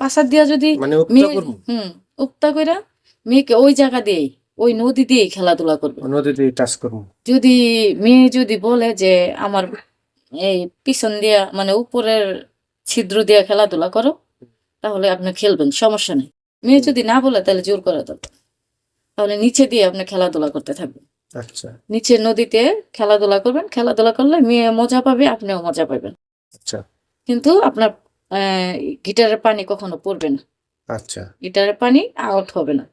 পাশার দিয়া যদি মানে উপটা মেয়ে করবো উক্তা কইরা মেয়েকে ওই জায়গা দিয়েই ওই নদী দিয়েই খেলাধুলা করবে। নদীতে টাচ করবো। যদি মেয়ে যদি বলে যে আমার এই পিছন দিয়া মানে উপরের ছিদ্র দিয়া খেলাধুলা করো, তাহলে আপনি খেলবেন, সমস্যা নেই। মেয়ে যদি না বলে তাহলে জোর করে দেন, তাহলে নিচে দিয়ে আপনি খেলাধুলা করতে থাকবেন। আচ্ছা নিচের নদীতে খেলাধুলা করবেন, খেলাধুলা করলে মেয়ে মজা পাবে, আপনিও মজা পাবেন। আচ্ছা কিন্তু আপনার গিটারের পানি কখনো পড়বে না, আচ্ছা। গিটারের পানি আউট হবে না।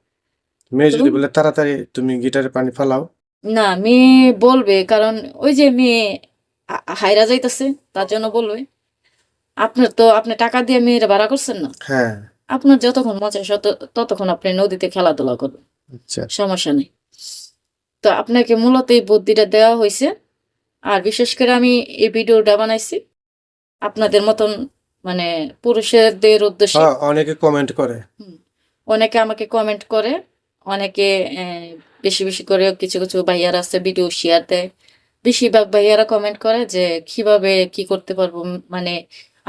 মেয়ে তো যদি বলে তাড়াতাড়ি তুমি গিটারে পানি ফালাও, না, মেয়ে বলবে, কারণ ওই যে মেয়ে হাইরা যাইতেছে, তার জন্য বলবে। আপনার তো আপনি টাকা দিয়ে মেয়েরা ভাড়া করছেন না, হ্যাঁ আপনার যতক্ষণ মজা ততক্ষণ আপনি নদীতে খেলাধুলা করবেন, আচ্ছা সমস্যা নেই। তো আপনাকে মূলত এই বুদ্ধিটা দেওয়া হয়েছে। আর বিশেষ করে আমি এই ভিডিওটা বানাইছি আপনাদের মতন মানে পুরুষদের উদ্দেশ্যে। হ্যাঁ, অনেকে কমেন্ট করে। হুম, অনেকে আমাকে কমেন্ট করে, অনেকে বেশি বেশি করে কিছু কিছু ভাইয়ারা আছে ভিডিও শেয়ার দেয়। বেশিরভাগ ভাইয়ারা কমেন্ট করে যে কিভাবে কি করতে পারবো, মানে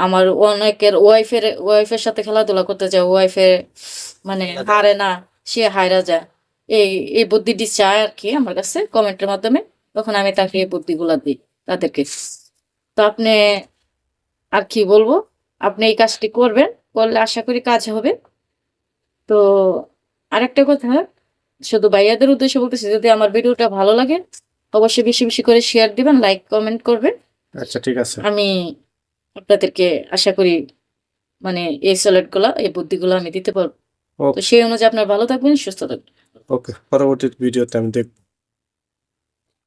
আমার অনেকের ওয়াইফের সাথে খেলাধুলা করতে যায়, ওয়াইফের মানে হারে না, সে হায়রা যায়। এই এই বুদ্ধিটি চায় আর কি আমার কাছে কমেন্টের মাধ্যমে, তখন আমি তাকে এই বুদ্ধিগুলা দিই তাদেরকে। তো আপনি আর কি বলবো, আপনি এই কাজটি করবেন, করলে আশা করি কাজ হবে। তো আরেকটা কথা, শুধু ভাইয়াদের উদ্দেশ্যে বলতেছি, যদি আমার ভিডিওটা ভালো লাগে অবশ্যই বেশি বেশি করে শেয়ার দিবেন, লাইক কমেন্ট করবেন। আচ্ছা ঠিক আছে। আমি আপনাদেরকে আশা করি মানে এই সলেট গুলা, এই বুদ্ধিগুলো আমি দিতে পারবো। তো ওকে সেই অনুযায়ী আপনার ভালো থাকবেন, সুস্থ থাকবেন। ওকে, পরবর্তী ভিডিওতে আমি দেখবো।